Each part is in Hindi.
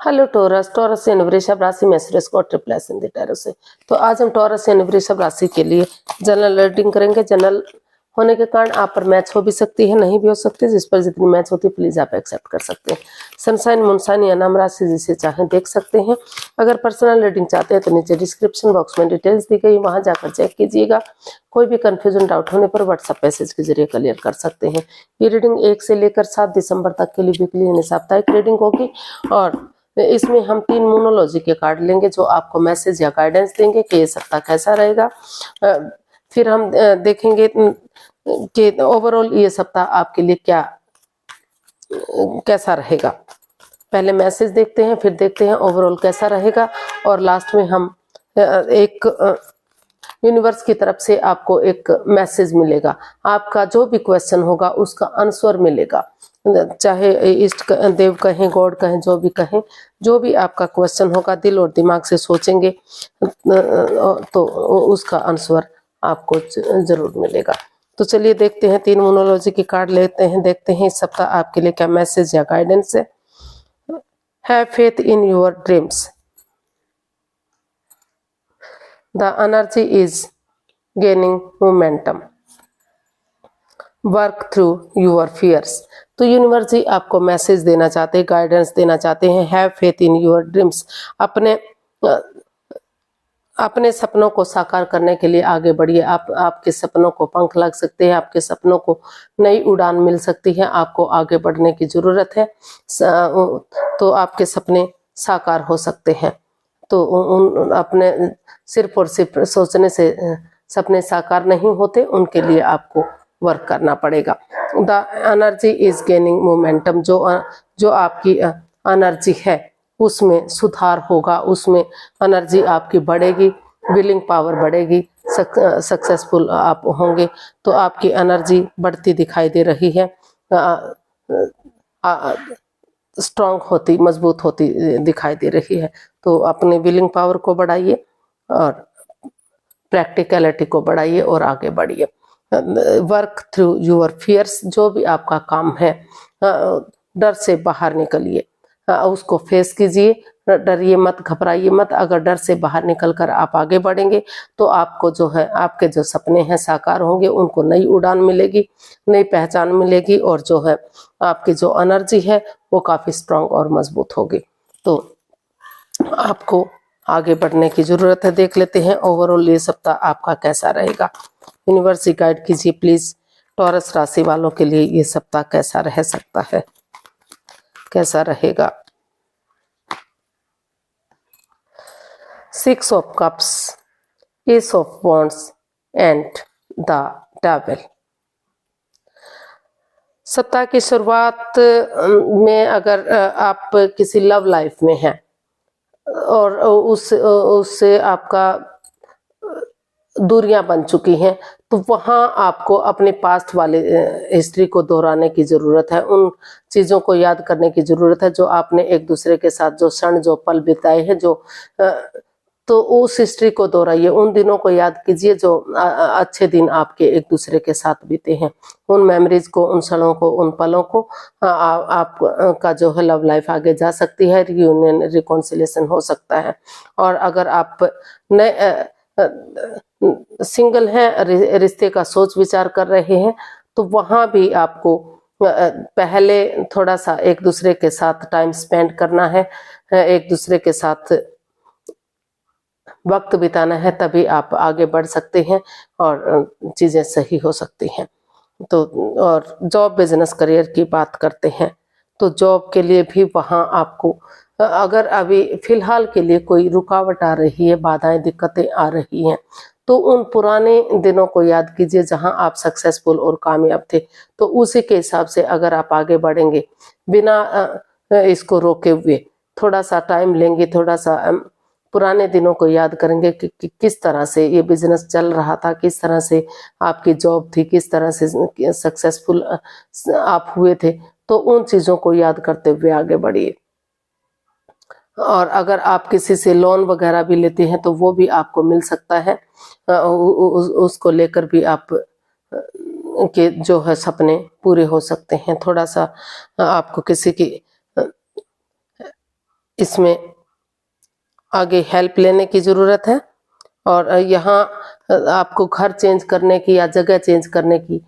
Hello taurus. टॉरस यानी वृषभ राशि में सुरेश को triple S in the tarot से। तो आज हम टॉरस यानी वृषभ राशि के लिए जनरल रीडिंग करेंगे। जनरल होने के कारण आप पर मैच हो भी सकती है, नहीं भी हो सकती। जिस पर जितनी मैच होती है प्लीज आप एक्सेप्ट कर सकते हैं। सनसाइन, मूनसाइन या नाम राशि जिसे चाहें देख सकते हैं। अगर पर्सनल रीडिंग चाहते हैं तो नीचे डिस्क्रिप्शन बॉक्स में डिटेल्स दी गई, वहां जाकर चेक कीजिएगा। कोई भी कंफ्यूजन डाउट होने पर व्हाट्सएप मैसेज के जरिए क्लियर कर सकते हैं। ये रीडिंग 1 से लेकर 7 दिसंबर तक के लिए वीकली यानी साप्ताहिक रीडिंग होगी और इसमें हम 3 मोनोलॉजी के कार्ड लेंगे जो आपको मैसेज या गाइडेंस देंगे कि ये सप्ताह कैसा रहेगा। फिर हम देखेंगे कि ओवरऑल ये सप्ताह आपके लिए कैसा रहेगा। पहले मैसेज देखते हैं, फिर देखते हैं ओवरऑल कैसा रहेगा और लास्ट में हम एक यूनिवर्स की तरफ से आपको एक मैसेज मिलेगा। आपका जो भी क्वेश्चन होगा उसका आंसर मिलेगा, चाहे इष्ट देव कहें, गॉड कहें, जो भी कहें। जो भी आपका क्वेश्चन होगा दिल और दिमाग से सोचेंगे तो उसका आंसर आपको जरूर मिलेगा। तो चलिए देखते हैं, 3 मोनोलॉजी की कार्ड लेते हैं, देखते हैं इस सप्ताह आपके लिए क्या मैसेज या गाइडेंस है। Have faith in your dreams. The energy is gaining momentum. Work through your fears. तो यूनिवर्स जी आपको मैसेज देना चाहते हैं, गाइडेंस देना चाहते हैं। Have faith in your dreams. अपने सपनों को साकार करने के लिए आगे बढ़िए। आपके सपनों को पंख लग सकते हैं, आपके सपनों को नई उड़ान मिल सकती है। आपको आगे बढ़ने की जरूरत है, तो आपके सपने साकार हो सकते हैं। तो अपने सिर्फ और सिर्फ सोचने से सपने साकार नहीं होते, उनके लिए आपको वर्क करना पड़ेगा। The energy is gaining momentum. जो आपकी एनर्जी है उसमें सुधार होगा, उसमें एनर्जी आपकी बढ़ेगी, विलिंग पावर बढ़ेगी, सक्सेसफुल आप होंगे। तो आपकी एनर्जी बढ़ती दिखाई दे रही है, स्ट्रांग होती, मजबूत होती दिखाई दे रही है। तो अपने विलिंग पावर को बढ़ाइए और प्रैक्टिकलिटी को बढ़ाइए और आगे बढ़िए। Work through your fears. जो भी आपका काम है, डर से बाहर निकलिए, उसको फेस कीजिए। डरिए मत, घबराइए मत। अगर डर से बाहर निकलकर आप आगे बढ़ेंगे तो आपको जो है, आपके जो सपने हैं साकार होंगे, उनको नई उड़ान मिलेगी, नई पहचान मिलेगी और जो है आपकी जो एनर्जी है वो काफी स्ट्रांग और मजबूत होगी। तो आपको आगे बढ़ने की जरूरत है। देख लेते हैं ओवरऑल ये सप्ताह आपका कैसा रहेगा। यूनिवर्स गाइड कीजिए प्लीज। टॉरस राशि वालों के लिए ये सप्ताह कैसा रह सकता है, कैसा रहेगा। 6 of cups, S of wands and the devil. सप्ताह की शुरुआत में अगर आप किसी लव लाइफ में हैं और उससे आपका दूरियां बन चुकी हैं, तो वहां आपको अपने पास्ट वाले हिस्ट्री को दोहराने की जरूरत है। उन चीजों को याद करने की जरूरत है जो आपने एक दूसरे के साथ, जो क्षण, जो पल बिताए हैं, तो उस हिस्ट्री को दोहराइए। उन दिनों को याद कीजिए जो अच्छे दिन आपके एक दूसरे के साथ बीते हैं। उन मेमोरीज को, उन क्षणों को, उन पलों को आपका जो है लव लाइफ आगे जा सकती है। रियूनियन, रिकॉन्सिलेशन हो सकता है। और अगर आप नए सिंगल हैं, रिश्ते का सोच विचार कर रहे हैं, तो वहां भी आपको पहले थोड़ा सा एक दूसरे के साथ टाइम स्पेंड करना है, एक दूसरे के साथ वक्त बिताना है, तभी आप आगे बढ़ सकते हैं और चीजें सही हो सकती हैं। तो और जॉब, बिजनेस, करियर की बात करते हैं तो जॉब के लिए भी वहां आपको, अगर अभी फिलहाल के लिए कोई रुकावट आ रही है, बाधाएं, दिक्कतें आ रही हैं, तो उन पुराने दिनों को याद कीजिए जहां आप सक्सेसफुल और कामयाब थे। तो उसी के हिसाब से अगर आप आगे बढ़ेंगे बिना इसको रोके हुए, थोड़ा सा टाइम लेंगे, थोड़ा सा पुराने दिनों को याद करेंगे कि किस तरह से ये बिजनेस चल रहा था, किस तरह से आपकी जॉब थी, किस तरह से सक्सेसफुल आप हुए थे, तो उन चीजों को याद करते हुए आगे बढ़िए। और अगर आप किसी से लोन वगैरह भी लेते हैं तो वो भी आपको मिल सकता है। उसको लेकर भी आप के जो है सपने पूरे हो सकते हैं। थोड़ा सा आपको किसी की इसमें आगे हेल्प लेने की ज़रूरत है। और यहाँ आपको घर चेंज करने की या जगह चेंज करने की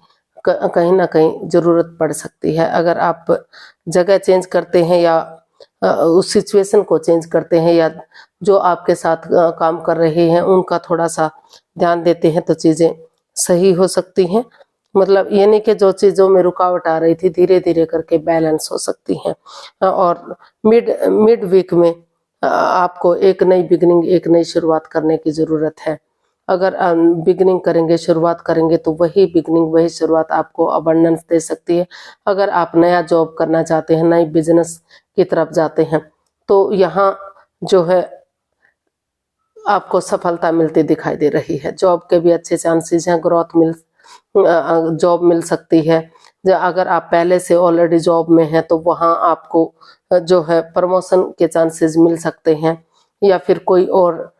कहीं ना कहीं ज़रूरत पड़ सकती है। अगर आप जगह चेंज करते हैं या उस सिचुएशन को चेंज करते हैं या जो आपके साथ काम कर रहे हैं उनका थोड़ा सा ध्यान देते हैं तो चीज़ें सही हो सकती हैं। मतलब ये नहीं कि जो चीज़ों में रुकावट आ रही थी धीरे धीरे करके बैलेंस हो सकती हैं। और मिड वीक में आपको एक नई बिगनिंग, एक नई शुरुआत करने की ज़रूरत है। अगर बिगनिंग करेंगे, शुरुआत करेंगे तो वही बिगनिंग, वही शुरुआत आपको अबंडेंस दे सकती है। अगर आप नया जॉब करना चाहते हैं, नई बिजनेस की तरफ जाते हैं तो यहाँ जो है आपको सफलता मिलती दिखाई दे रही है। जॉब के भी अच्छे चांसेस हैं, जॉब मिल सकती है। अगर आप पहले से ऑलरेडी जॉब में हैं तो वहाँ आपको जो है प्रमोशन के चांसेस मिल सकते हैं या फिर कोई और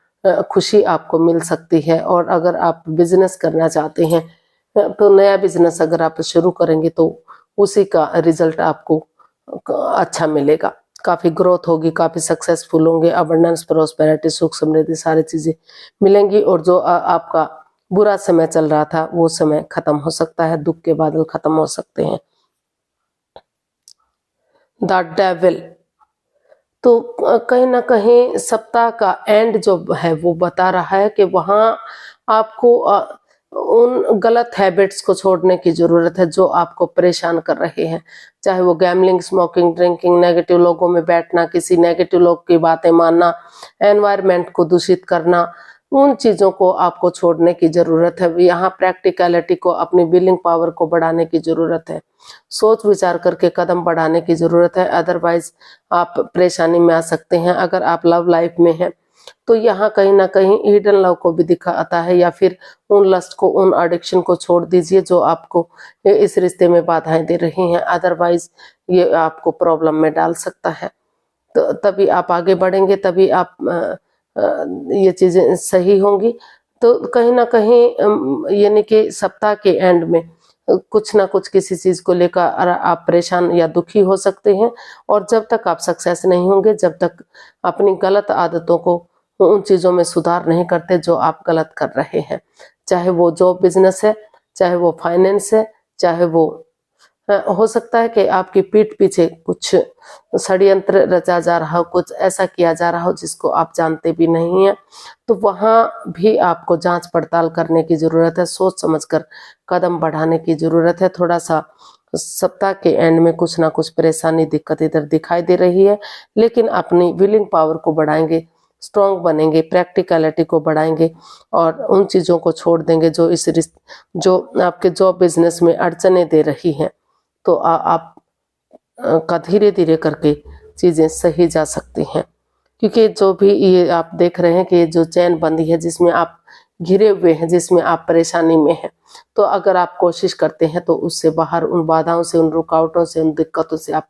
खुशी आपको मिल सकती है। और अगर आप बिजनेस करना चाहते हैं तो नया बिजनेस अगर आप शुरू करेंगे तो उसी का रिजल्ट आपको अच्छा मिलेगा, काफ़ी ग्रोथ होगी, काफ़ी सक्सेसफुल होंगे, अबंडेंस, प्रॉस्पेरिटी, सुख समृद्धि सारी चीज़ें मिलेंगी। और जो आपका बुरा समय चल रहा था वो समय खत्म हो सकता है, दुख के बादल खत्म हो सकते हैं। द डेविल, तो कहीं ना कहीं सप्ताह का एंड जो है वो बता रहा है कि वहाँ आपको उन गलत हैबिट्स को छोड़ने की ज़रूरत है जो आपको परेशान कर रहे हैं। चाहे वो गैम्बलिंग, स्मोकिंग, ड्रिंकिंग, नेगेटिव लोगों में बैठना, किसी नेगेटिव लोग की बातें मानना, एनवायरनमेंट को दूषित करना, उन चीज़ों को आपको छोड़ने की ज़रूरत है। यहाँ प्रैक्टिकलिटी को, अपनी विलिंग पावर को बढ़ाने की ज़रूरत है। सोच विचार करके कदम बढ़ाने की ज़रूरत है, अदरवाइज आप परेशानी में आ सकते हैं। अगर आप लव लाइफ में हैं तो यहाँ कहीं ना कहीं हिडन लव को भी दिखाता है, या फिर उन लस्ट को, उन एडिक्शन को छोड़ दीजिए जो आपको इस रिश्ते में बाधाएं दे रही हैं, अदरवाइज ये आपको प्रॉब्लम में डाल सकता है। तो तभी आप आगे बढ़ेंगे, तभी आप ये चीज़ें सही होंगी। तो कहीं ना कहीं यानी कि सप्ताह के एंड में कुछ ना कुछ किसी चीज़ को लेकर आप परेशान या दुखी हो सकते हैं। और जब तक आप सक्सेस नहीं होंगे, जब तक अपनी गलत आदतों को, उन चीज़ों में सुधार नहीं करते जो आप गलत कर रहे हैं, चाहे वो जॉब बिजनेस है, चाहे वो फाइनेंस है, चाहे वो हो सकता है कि आपकी पीठ पीछे कुछ षड्यंत्र रचा जा रहा हो, कुछ ऐसा किया जा रहा हो जिसको आप जानते भी नहीं हैं। तो वहाँ भी आपको जांच पड़ताल करने की ज़रूरत है, सोच समझकर कदम बढ़ाने की ज़रूरत है। थोड़ा सा सप्ताह के एंड में कुछ ना कुछ परेशानी, दिक्कत इधर दिखाई दे रही है, लेकिन अपनी विलिंग पावर को बढ़ाएंगे, स्ट्रॉन्ग बनेंगे, प्रैक्टिकलिटी को बढ़ाएंगे और उन चीज़ों को छोड़ देंगे जो जो आपके जॉब बिजनेस में अड़चने दे रही हैं। तो आप का धीरे धीरे करके चीज़ें सही जा सकती हैं। क्योंकि जो भी ये आप देख रहे हैं कि ये जो चैन बंदी है जिसमें आप घिरे हुए हैं, जिसमें आप परेशानी में हैं, तो अगर आप कोशिश करते हैं तो उससे बाहर, उन बाधाओं से, उन रुकावटों से, उन दिक्कतों से आप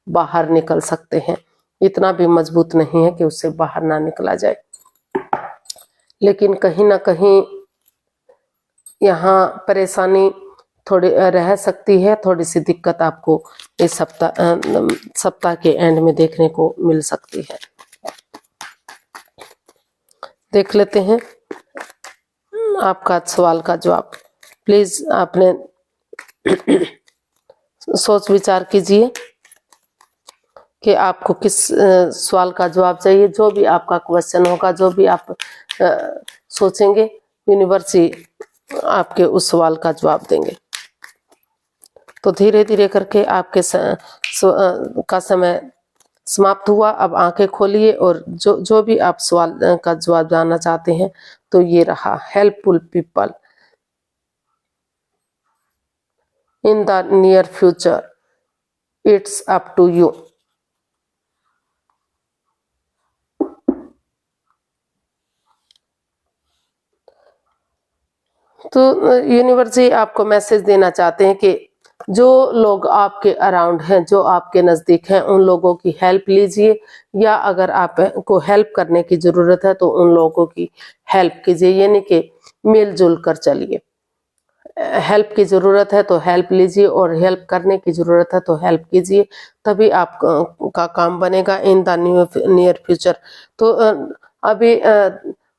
बाहर निकल सकते हैं। इतना भी मजबूत नहीं है कि उससे बाहर ना निकला जाए, लेकिन कहीं ना कहीं यहाँ परेशानी थोड़ी रह सकती है, थोड़ी सी दिक्कत आपको इस सप्ताह के एंड में देखने को मिल सकती है। देख लेते हैं आपका सवाल का जवाब। प्लीज आपने सोच विचार कीजिए कि आपको किस सवाल का जवाब चाहिए। जो भी आपका क्वेश्चन होगा, जो भी आप सोचेंगे, यूनिवर्स ही आपके उस सवाल का जवाब देंगे। तो धीरे धीरे करके आपके का समय समाप्त हुआ। अब आंखें खोलिए और जो भी आप सवाल का जवाब जानना चाहते हैं तो ये रहा, helpful people in the near future, it's up to you. तो यूनिवर्स जी आपको मैसेज देना चाहते हैं कि जो लोग आपके अराउंड हैं, जो आपके नज़दीक हैं, उन लोगों की हेल्प लीजिए, या अगर आपको हेल्प करने की ज़रूरत है तो उन लोगों की हेल्प कीजिए, यानी कि मिलजुल कर चलिए। हेल्प की ज़रूरत है तो हेल्प लीजिए, और हेल्प करने की ज़रूरत है तो हेल्प कीजिए, तभी आप का काम बनेगा इन द नियर फ्यूचर। तो अभी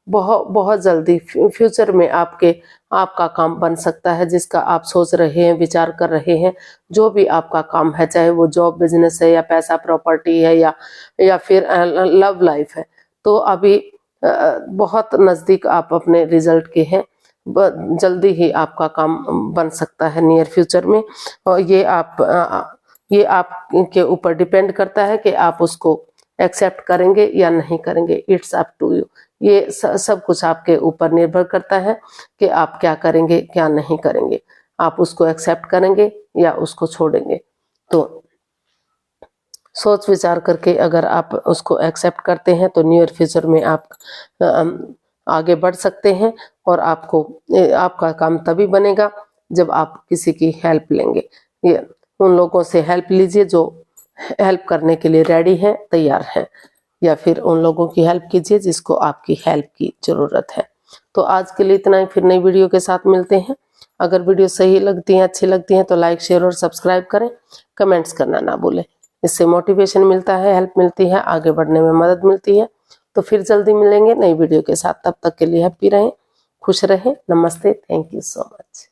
बहुत बहुत जल्दी फ्यूचर में आपका काम बन सकता है, जिसका आप सोच रहे हैं, विचार कर रहे हैं। जो भी आपका काम है, चाहे वो जॉब बिजनेस है या पैसा प्रॉपर्टी है या फिर लव लाइफ है, तो अभी बहुत नज़दीक आप अपने रिजल्ट के हैं। जल्दी ही आपका काम बन सकता है नियर फ्यूचर में, और ये आपके ऊपर डिपेंड करता है कि आप उसको एक्सेप्ट करेंगे या नहीं करेंगे। It's up to you. ये सब कुछ आपके ऊपर निर्भर करता है कि आप क्या करेंगे क्या नहीं करेंगे, आप उसको एक्सेप्ट करेंगे या उसको छोड़ेंगे। तो सोच विचार करके अगर आप उसको एक्सेप्ट करते हैं तो नियर फ्यूचर में आप आगे बढ़ सकते हैं, और आपका काम तभी बनेगा जब आप किसी की हेल्प लेंगे। ये उन लोगों से हेल्प लीजिए जो हेल्प करने के लिए रेडी हैं, तैयार हैं, या फिर उन लोगों की हेल्प कीजिए जिसको आपकी हेल्प की ज़रूरत है। तो आज के लिए इतना ही, फिर नई वीडियो के साथ मिलते हैं। अगर वीडियो सही लगती है, अच्छी लगती है तो लाइक शेयर और सब्सक्राइब करें, कमेंट्स करना ना भूलें। इससे मोटिवेशन मिलता है, हेल्प मिलती है, आगे बढ़ने में मदद मिलती है। तो फिर जल्दी मिलेंगे नई वीडियो के साथ। तब तक के लिए हैप्पी रहें, खुश रहें। नमस्ते, थैंक यू सो मच।